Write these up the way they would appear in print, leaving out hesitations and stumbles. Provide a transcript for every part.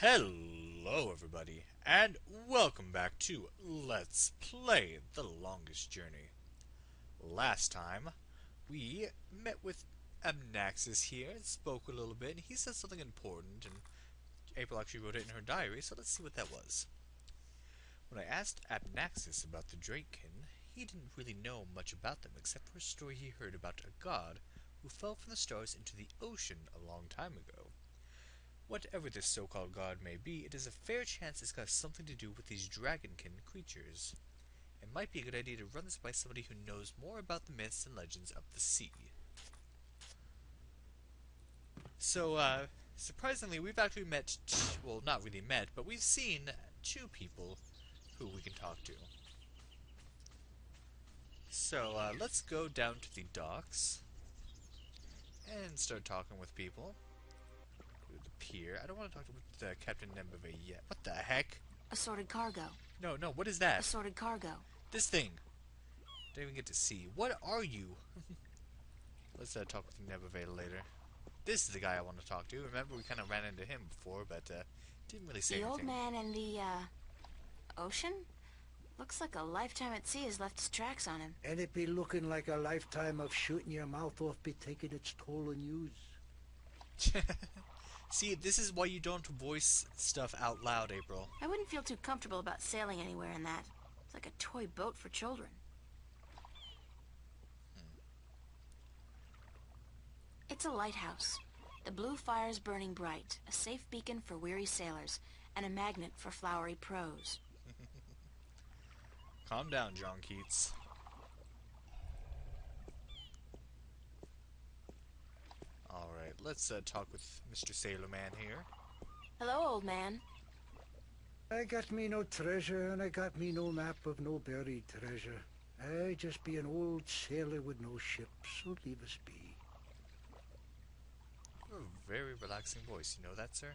Hello everybody, and welcome back to Let's Play The Longest Journey. Last time, we met with Abnaxis here and spoke a little bit, and he said something important, and April actually wrote it in her diary, so let's see what that was. When I asked Abnaxis about the Drakekin, he didn't really know much about them except for a story he heard about a god who fell from the stars into the ocean a long time ago. Whatever this so-called god may be, it is a fair chance it's got something to do with these dragonkin creatures. It might be a good idea to run this by somebody who knows more about the myths and legends of the sea. So, surprisingly, we've actually met, well, not really met, but we've seen two people who we can talk to. So, let's go down to the docks and start talking with people. The pier. I don't want to talk to Captain Nembave yet. What the heck? Assorted cargo. No, what is that? Assorted cargo. This thing. Don't even get to see. What are you? Let's talk with Nembave later. This is the guy I want to talk to. Remember, we kind of ran into him before, but didn't really say anything. The old man and the, ocean? Looks like a lifetime at sea has left its tracks on him. And it be looking like a lifetime of shooting your mouth off be taking its toll on yous. See, this is why you don't voice stuff out loud, April. I wouldn't feel too comfortable about sailing anywhere in that. It's like a toy boat for children. It's a lighthouse. The blue fire's burning bright, a safe beacon for weary sailors, and a magnet for flowery prose. Calm down, John Keats. Alright, let's talk with Mr. Sailorman here. Hello, old man. I got me no treasure, and I got me no map of no buried treasure. I just be an old sailor with no ship, so leave us be. You have a very relaxing voice, you know that, sir?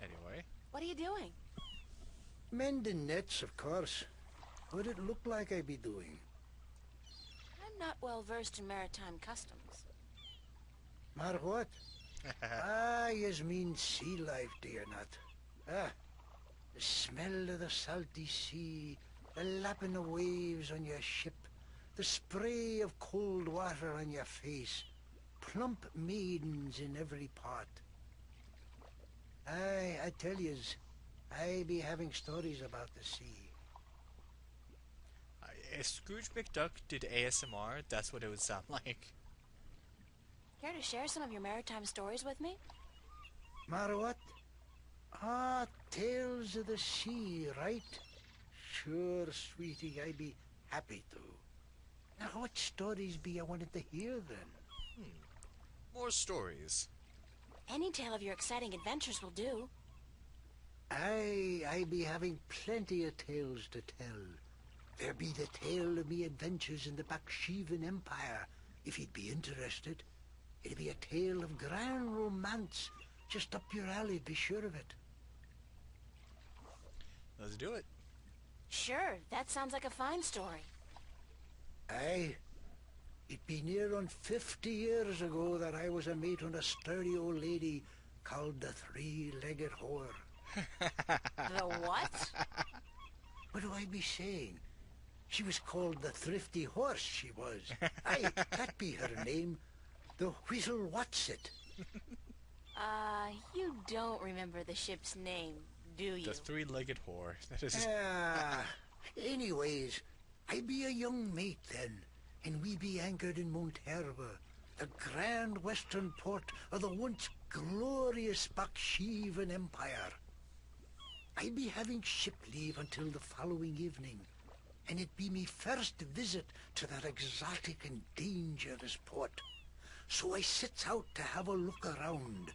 Anyway. What are you doing? Mending nets, of course. What'd it look like I be doing? I'm not well versed in maritime customs. Mar what? Yous mean sea life, do you not? The smell of the salty sea, the lapping of waves on your ship, the spray of cold water on your face, plump maidens in every part. I tell yous, I be having stories about the sea. If Scrooge McDuck did ASMR, that's what it would sound like. Care to share some of your maritime stories with me? Mar what? Tales of the sea, right? Sure, sweetie, I be happy to. Now, what stories be I wanted to hear, then? More stories. Any tale of your exciting adventures will do. I be having plenty of tales to tell. There be the tale of me adventures in the Baksheevan Empire, if you'd be interested. It'd be a tale of grand romance, just up your alley, be sure of it. Let's do it. Sure, that sounds like a fine story. Aye. It be near on 50 years ago that I was a mate on a sturdy old lady called the Three-Legged Whore. The what? What do I be saying? She was called the Thrifty Horse, she was. Aye, that be her name. The Whistle Whatsit. You don't remember the ship's name, do you? The Three-Legged Whore. That is... Anyways, I be a young mate then, and we be anchored in Monterba, the grand western port of the once glorious Baksheevan Empire. I be having ship leave until the following evening, and it be me first visit to that exotic and dangerous port. So I sets out to have a look around.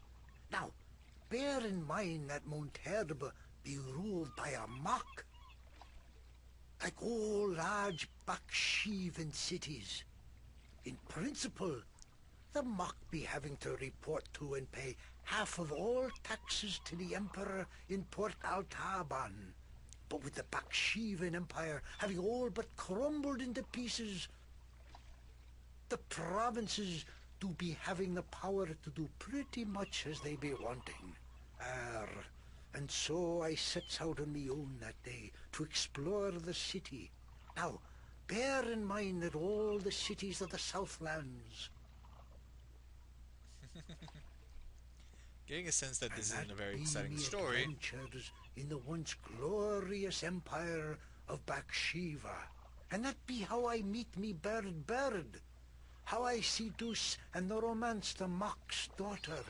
Now, bear in mind that Monterba be ruled by a mock. Like all large Baksheevan cities. In principle, the mock be having to report to and pay half of all taxes to the Emperor in Port Altaban. But with the Baksheevan Empire having all but crumbled into pieces, the provinces do be having the power to do pretty much as they be wanting. And so I sets out on me own that day to explore the city. Now, bear in mind that all the cities of the Southlands, Getting a sense that this and isn't a that very be exciting me story. adventures in the once glorious empire of Bathsheba. And that be how I meet me bird, how I see Deuce and the romance the Mock's daughter,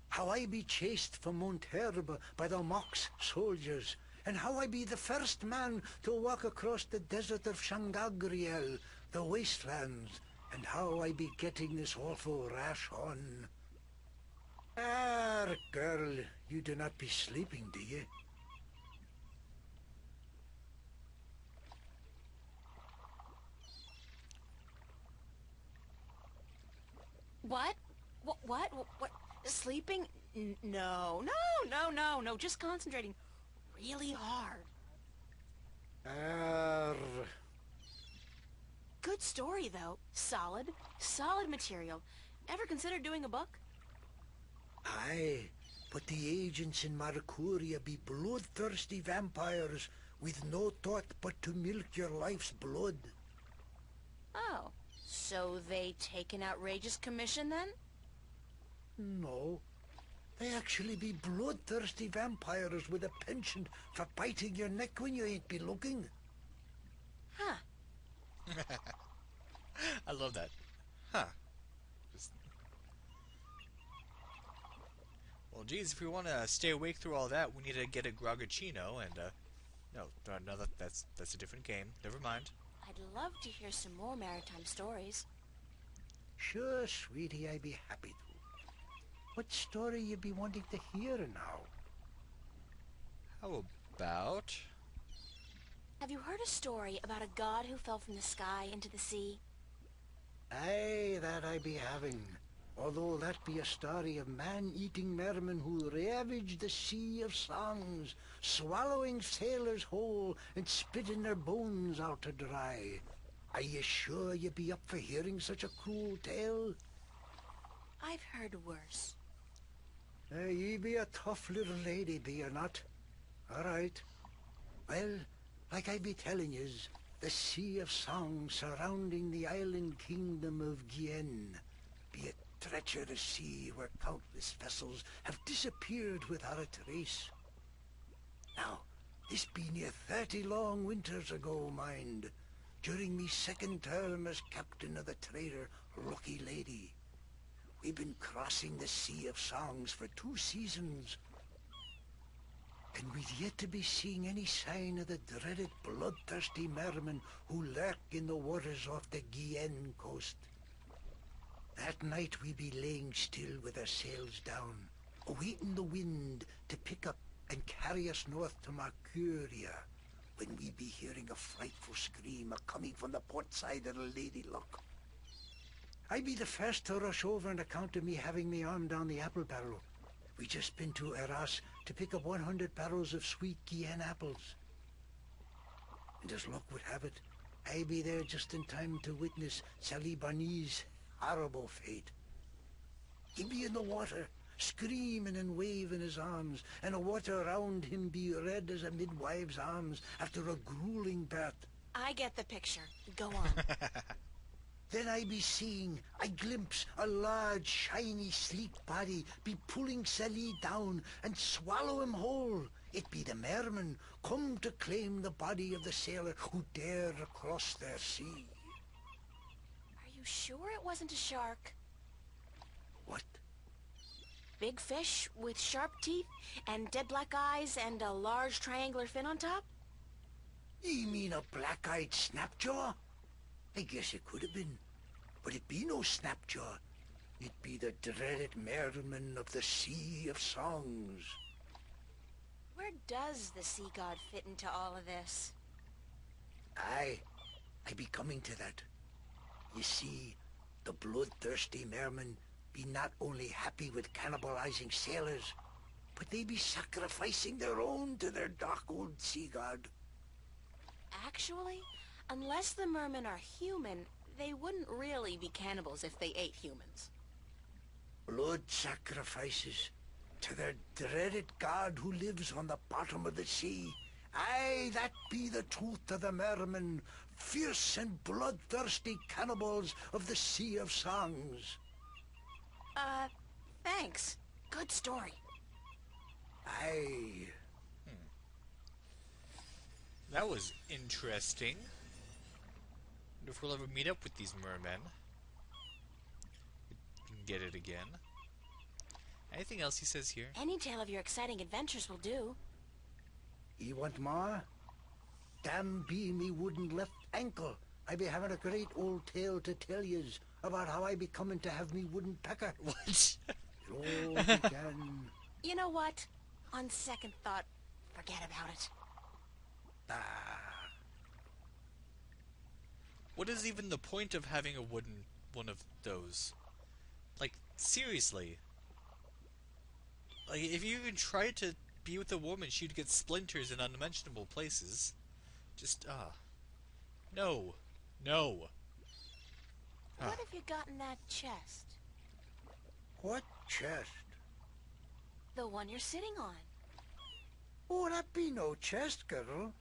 how I be chased from Mount Herba by the Mock's soldiers, and how I be the first man to walk across the desert of Shangagriel, the wastelands, and how I be getting this awful rash on. Girl, you do not be sleeping, do you? What? What? Sleeping? No. Just concentrating really hard. Good story, though. Solid material. Ever considered doing a book? Aye, but the agents in Arcadia be bloodthirsty vampires with no thought but to milk your life's blood. Oh, so they take an outrageous commission, then? No, they actually be bloodthirsty vampires with a penchant for biting your neck when you ain't be looking. Huh. I love that. Huh. Just... Well, geez, if we want to stay awake through all that, we need to get a Grogachino, and, no, that's a different game. Never mind. I'd love to hear some more maritime stories. Sure, sweetie, I'd be happy to. What story you be wanting to hear now? How about... Have you heard a story about a god who fell from the sky into the sea? Aye, that I be having. Although that be a story of man-eating mermen who ravaged the sea of songs, swallowing sailors whole and spitting their bones out to dry. Are you sure you be up for hearing such a cruel tale? I've heard worse. Ye be a tough little lady, be you not? All right. Well, like I be telling yous, the Sea of Song surrounding the island kingdom of Gien be a treacherous sea where countless vessels have disappeared without a trace. Now, this be near 30 long winters ago, mind, during me second term as captain of the trader Lucky Lady. We've been crossing the Sea of Songs for 2 seasons, and we've yet to be seeing any sign of the dreaded bloodthirsty mermen who lurk in the waters off the Guyenne coast. That night we be laying still with our sails down, awaiting the wind to pick up and carry us north to Arcadia, when we be hearing a frightful scream a-coming from the port side of the Lady Luck. I be the first to rush over on account of me having me arm down the apple barrel. We just been to Arras to pick up 100 barrels of sweet Guyenne apples. And as luck would have it, I be there just in time to witness Sally Barney's horrible fate. He be in the water, screaming and waving his arms, and the water around him be red as a midwife's arms after a grueling birth. I get the picture. Go on. Then I be seeing, I glimpse a large, shiny, sleek body be pulling Sally down and swallow him whole. It be the mermen come to claim the body of the sailor who dared cross their sea. Are you sure it wasn't a shark? What? Big fish with sharp teeth and dead black eyes and a large triangular fin on top? Ye mean a black-eyed snapjaw? I guess it could have been, but it be no snapjaw. It be the dreaded merman of the Sea of Songs. Where does the sea god fit into all of this? Aye, I be coming to that. You see, the bloodthirsty mermen be not only happy with cannibalizing sailors, but they be sacrificing their own to their dark old sea god. Actually, unless the mermen are human, they wouldn't really be cannibals if they ate humans. Blood sacrifices to their dreaded god who lives on the bottom of the sea. Aye, that be the truth of the mermen, fierce and bloodthirsty cannibals of the Sea of Songs. Thanks. Good story. Aye. That was interesting. Wonder if we'll ever meet up with these mermen. We can get it again. Anything else he says here? Any tale of your exciting adventures will do. Ye want more? Damn be me wooden left ankle. I be having a great old tale to tell yez about how I be coming to have me wooden pecker. What? It all began... You know what? On second thought, forget about it. What is even the point of having a wooden one of those? Like, seriously. Like, if you even tried to be with a woman, she'd get splinters in unmentionable places. Just, no. No. What have you got in that chest? What chest? The one you're sitting on. Oh, that be no chest, girl.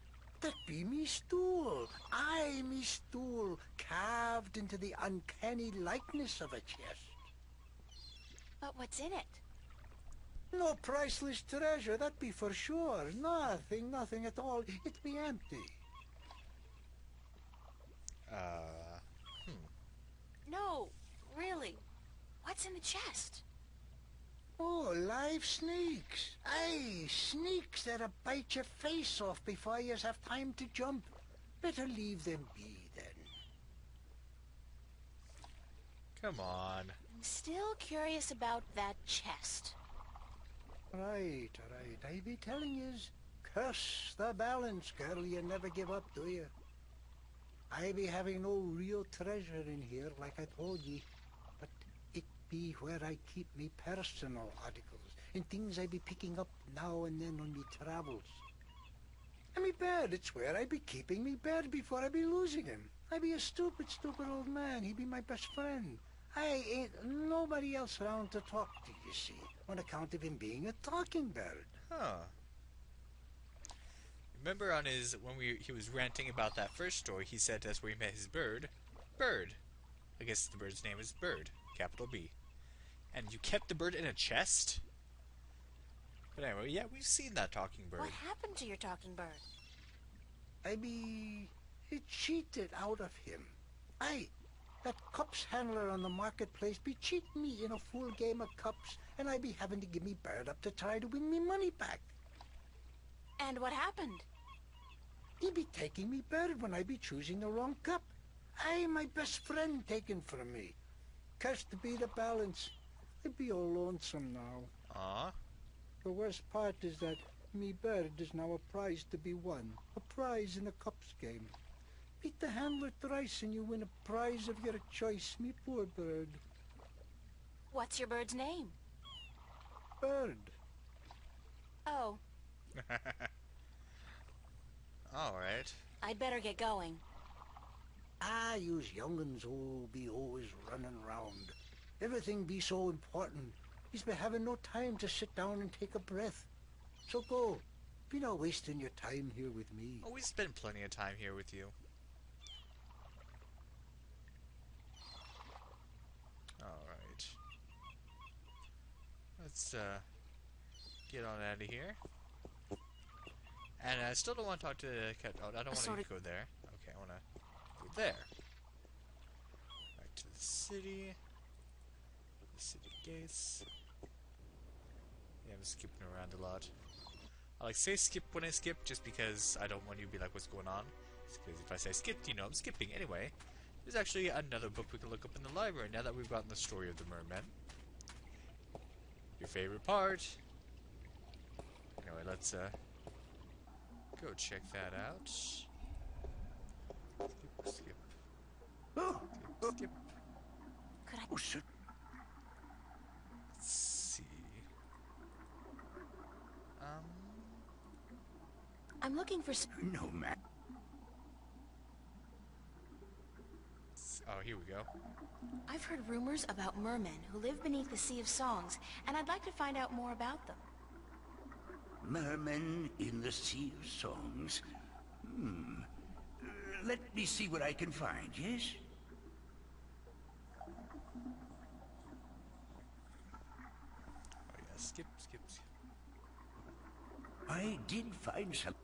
That be me stool. Aye, me stool, carved into the uncanny likeness of a chest. But what's in it? No priceless treasure, that be for sure. Nothing at all. It be empty. No, really. What's in the chest? Oh, live snakes. Aye, snakes that'll bite your face off before you have time to jump. Better leave them be, then. Come on. I'm still curious about that chest. Right. I be telling yous, curse the balance, girl. You never give up, do you? I be having no real treasure in here, like I told ye, but it be where I keep me personal articles and things I be picking up now and then on me travels. And me bed, it's where I be keeping me bed before I be losing him. I be a stupid old man. He be my best friend. I ain't nobody else around to talk to, you see, on account of him being a talking bird. Huh. Remember on he was ranting about that first story, he said that's where he met his bird. Bird. I guess the bird's name is Bird. Capital B. And you kept the bird in a chest? But anyway, yeah, we've seen that talking bird. What happened to your talking bird? I be cheated out of him. Aye, that cups handler on the marketplace be cheating me in a full game of cups, and I be having to give me bird up to try to win me money back. And what happened? He be taking me bird when I be choosing the wrong cup. Aye, my best friend taken from me. Cursed to be the balance. I be all lonesome now. Aw. The worst part is that me bird is now a prize to be won. A prize in a cups game. Beat the handler thrice and you win a prize of your choice, me poor bird. What's your bird's name? Bird. Oh, Alright. I'd better get going. Ah, yous young'uns all be always running round. Everything be so important. He's be having no time to sit down and take a breath. So go. Be not wasting your time here with me. Oh, we spent plenty of time here with you. Alright. Let's, get on out of here. And I still don't want to talk to Cat. Oh, I don't want to go there. Okay, I want to go there. Back to the city. The city gates. Yeah, I'm skipping around a lot. I like say skip when I skip, just because I don't want you to be like, what's going on? Because if I say skip, you know I'm skipping. Anyway, there's actually another book we can look up in the library now that we've gotten the story of the mermen. Your favorite part. Anyway, let's go check that out. Skip. Oh, Skip. Could I... oh shit. Let's see. I'm looking for... No, man. Oh, here we go. I've heard rumors about mermen who live beneath the Sea of Songs, and I'd like to find out more about them. Mermen in the Sea of Songs. Let me see what I can find, yes? Oh yeah, skip. I did find some.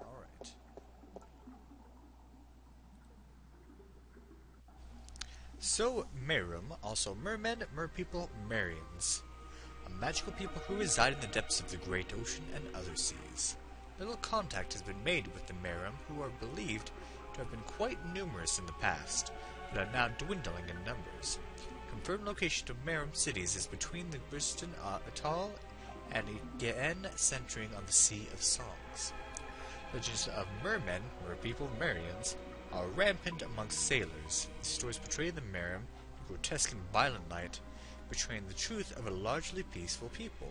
Alright. So, Merum, also mermen, merpeople, Merians. A magical people who reside in the depths of the great ocean and other seas. Little contact has been made with the Merum, who are believed to have been quite numerous in the past, but are now dwindling in numbers. Confirmed location of Merum cities is between the Briston Atoll and again centering on the Sea of Songs. Legends of mermen, merpeople, Merians, are rampant amongst sailors. The stories portray the Merum in grotesque and violent light, betraying the truth of a largely peaceful people.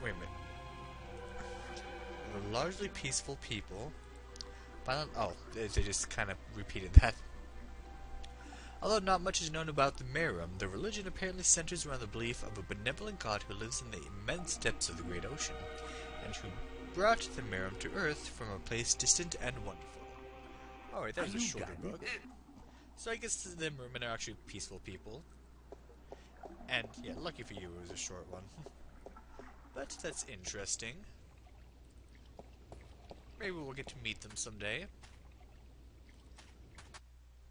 Wait a minute. A largely peaceful people. Violent. Oh, they just kind of repeated that. Although not much is known about the Merum, the religion apparently centers around the belief of a benevolent god who lives in the immense depths of the great ocean, and who brought the Merum to Earth from a place distant and wonderful. Alright, that was a shorter book. So I guess the mermen are actually peaceful people. And, yeah, lucky for you it was a short one. But that's interesting. Maybe we'll get to meet them someday.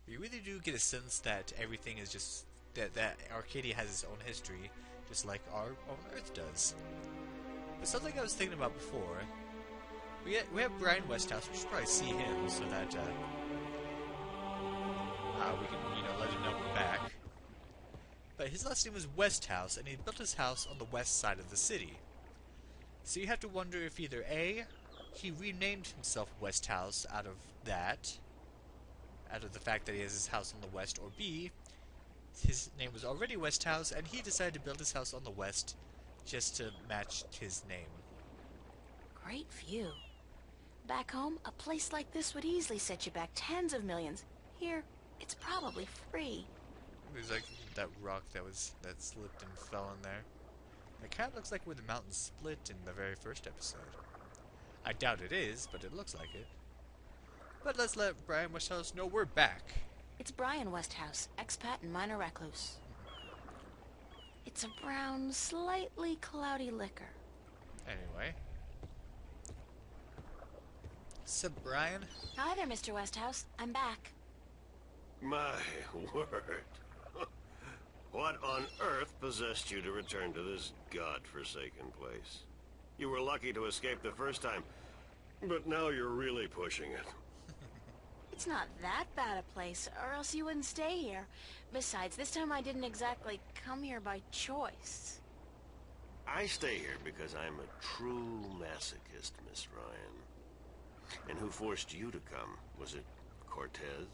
You really do get a sense that everything is just... that Arcadia has its own history, just like our own Earth does. But something I was thinking about before... We have Brian Westhouse, we should probably see him so that, we can, let him know we're back. But his last name was Westhouse, and he built his house on the west side of the city. So you have to wonder if either A, he renamed himself Westhouse out of the fact that he has his house on the west, or B, his name was already Westhouse, and he decided to build his house on the west just to match his name. Great view. Back home, a place like this would easily set you back tens of millions. Here, it's probably free. There's like that rock that slipped and fell in there. It kind of looks like where the mountains split in the very first episode. I doubt it is, but it looks like it. But let's let Brian Westhouse know we're back. It's Brian Westhouse, expat and minor recluse. It's a brown, slightly cloudy liquor. Anyway. Sup, Brian? Hi there, Mr. Westhouse. I'm back. My word. What on earth possessed you to return to this godforsaken place? You were lucky to escape the first time, but now you're really pushing it. It's not that bad a place, or else you wouldn't stay here. Besides, this time I didn't exactly come here by choice. I stay here because I'm a true masochist, Miss Ryan. And who forced you to come? Was it Cortez?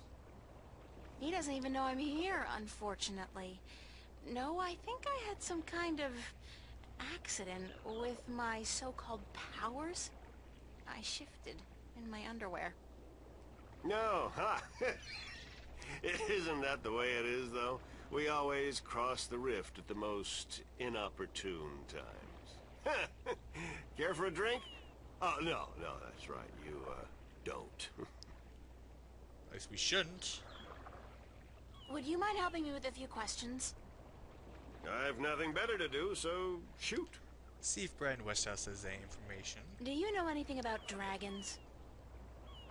He doesn't even know I'm here, unfortunately. No, I think I had some kind of accident with my so-called powers. I shifted in my underwear. No, huh? Isn't that the way it is, though? We always cross the rift at the most inopportune times. Care for a drink? Oh, no, that's right. You, don't. At least we shouldn't. Would you mind helping me with a few questions? I've nothing better to do, so shoot. See if Brian Westhouse has any information. Do you know anything about dragons?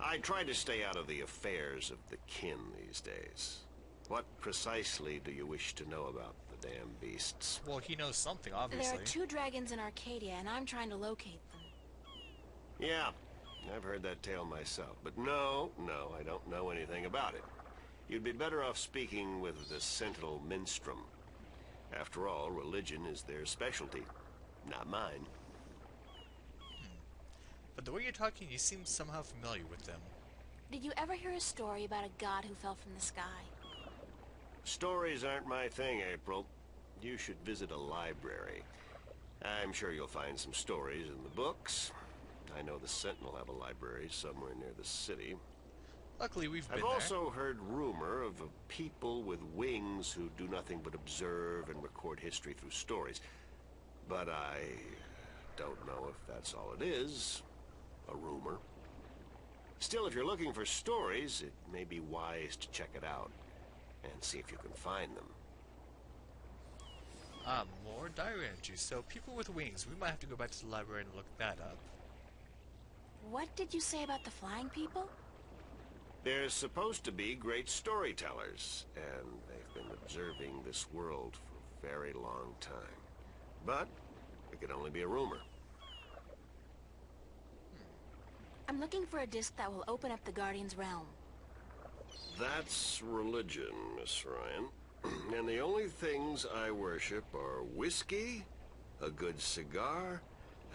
I try to stay out of the affairs of the kin these days. What precisely do you wish to know about the damn beasts? Well, he knows something, obviously. There are 2 dragons in Arcadia, and I'm trying to locate them. Yeah, I've heard that tale myself. But no, I don't know anything about it. You'd be better off speaking with the Sentinel Minstrom. After all, religion is their specialty, not mine. But the way you're talking, you seem somehow familiar with them. Did you ever hear a story about a god who fell from the sky? Stories aren't my thing, April. You should visit a library. I'm sure you'll find some stories in the books. I know the Sentinel have a library somewhere near the city. Luckily, we've been I've there. also heard rumor of people with wings who do nothing but observe and record history through stories. But I don't know if that's all it is. A rumor. Still, if you're looking for stories, it may be wise to check it out and see if you can find them. More diary entries. So, people with wings. We might have to go back to the library and look that up. What did you say about the flying people? They're supposed to be great storytellers, and they've been observing this world for a very long time. But it could only be a rumor. I'm looking for a disc that will open up the Guardian's realm. That's religion, Miss Ryan. And the only things I worship are whiskey, a good cigar,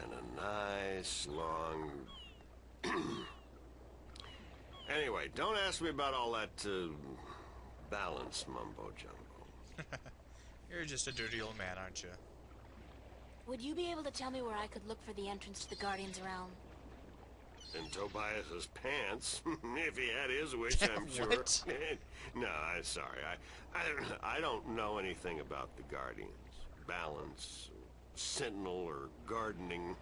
and a nice long... Anyway, don't ask me about all that balance mumbo-jumbo. You're just a dirty old man, aren't you? Would you be able to tell me where I could look for the entrance to the Guardian's realm? In Tobias's pants, if he had his wish, I'm sure. What? No, I'm sorry. I don't know anything about the Guardians. Balance, Sentinel, or gardening.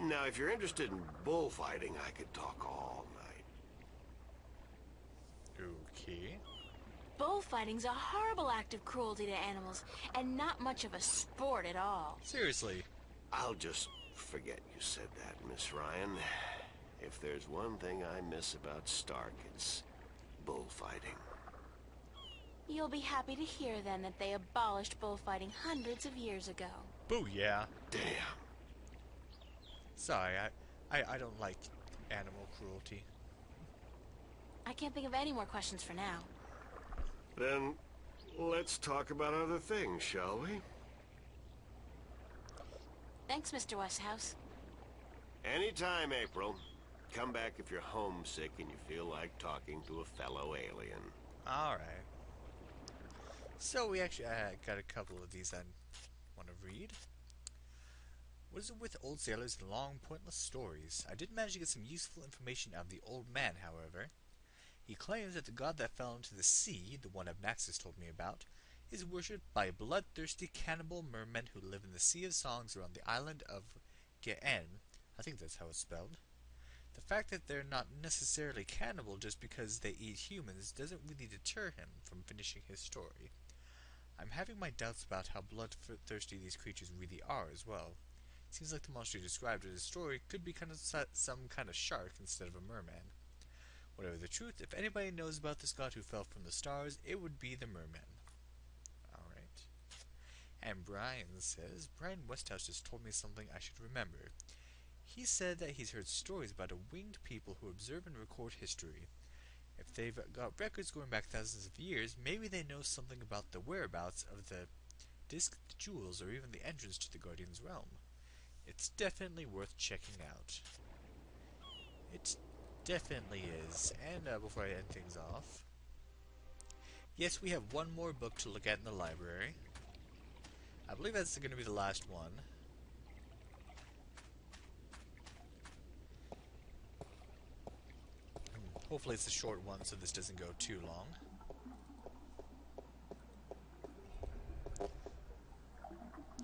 Now, if you're interested in bullfighting, I could talk all night. Okay. Bullfighting's a horrible act of cruelty to animals, and not much of a sport at all. Seriously. I'll just forget you said that, Miss Ryan. If there's one thing I miss about Stark, it's bullfighting. You'll be happy to hear, then, that they abolished bullfighting hundreds of years ago. Booyah. Damn. Sorry, I don't like animal cruelty. I can't think of any more questions for now. Then, let's talk about other things, shall we? Thanks, Mr. Westhouse. Anytime, April. Come back if you're homesick and you feel like talking to a fellow alien. Alright. So we actually got a couple of these I want to read. What is it with old sailors and long, pointless stories? I did manage to get some useful information out of the old man, however. He claims that the god that fell into the sea, the one Abnaxis told me about, is worshipped by bloodthirsty cannibal mermen who live in the Sea of Songs around the island of Ge'en. I think that's how it's spelled. The fact that they're not necessarily cannibal just because they eat humans doesn't really deter him from finishing his story. I'm having my doubts about how bloodthirsty these creatures really are as well. It seems like the monster he described in his story could be some kind of shark instead of a merman. Whatever the truth, if anybody knows about this god who fell from the stars, it would be the merman. Alright. And Brian says, Brian Westhouse just told me something I should remember. He said that he's heard stories about a winged people who observe and record history. If they've got records going back thousands of years, maybe they know something about the whereabouts of the disc, the jewels, or even the entrance to the Guardian's realm. It's definitely worth checking out. It definitely is. And before I end things off, yes, we have one more book to look at in the library. I believe that's going to be the last one. Hopefully it's a short one so this doesn't go too long.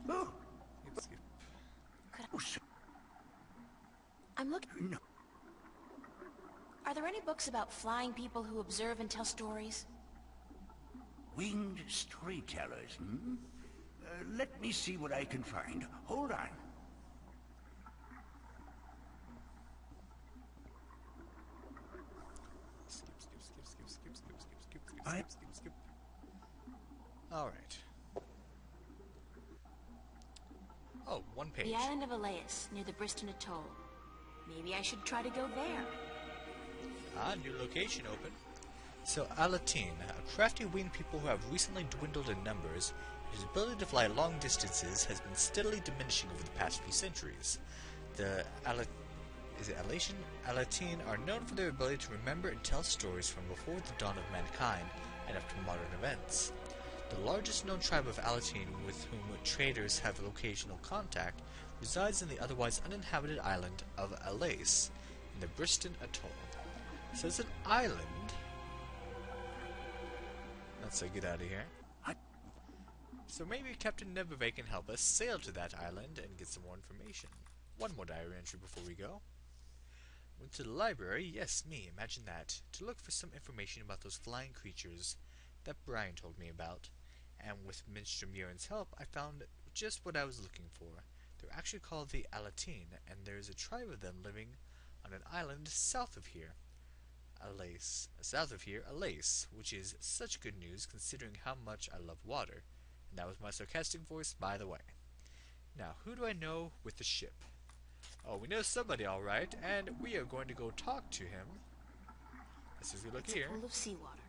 Oh, Skip. oh, so, I'm looking... no. Are there any books about flying people who observe and tell stories? Winged storytellers, hmm? Let me see what I can find. Hold on. Skip. Alright. Oh, one page. The island of Elias, near the Briston Atoll. Maybe I should try to go there. New location open. So, Alatine, a crafty winged people who have recently dwindled in numbers, whose ability to fly long distances has been steadily diminishing over the past few centuries. The Alatine are known for their ability to remember and tell stories from before the dawn of mankind and up to modern events. The largest known tribe of Alatine with whom traders have occasional contact resides in the otherwise uninhabited island of Alais, in the Briston Atoll. So it's an island. Let's get out of here. What? So maybe Captain Nebuve can help us sail to that island and get some more information. One more diary entry before we go. Went to the library, yes, me, imagine that, to look for some information about those flying creatures that Brian told me about. And with Minstrom Murin's help, I found just what I was looking for. They're actually called the Alatine, and there's a tribe of them living on an island south of here. Alace, which is such good news considering how much I love water. And that was my sarcastic voice, by the way. Now, who do I know with the ship? Oh, we know somebody alright, and we are going to go talk to him. As soon as we look here. It's full of seawater.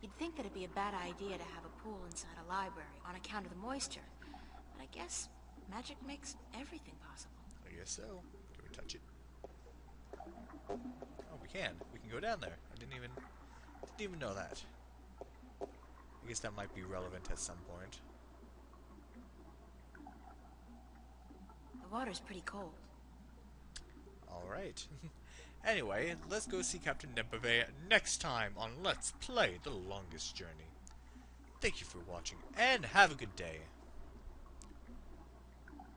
You'd think that it'd be a bad idea to have a pool inside a library on account of the moisture. But I guess magic makes everything possible. I guess so. Can we touch it? Oh, we can. We can go down there. I didn't even know that. I guess that might be relevant at some point. The water's pretty cold. Alright. Anyway, let's go see Captain Nebuve next time on Let's Play The Longest Journey. Thank you for watching, and have a good day.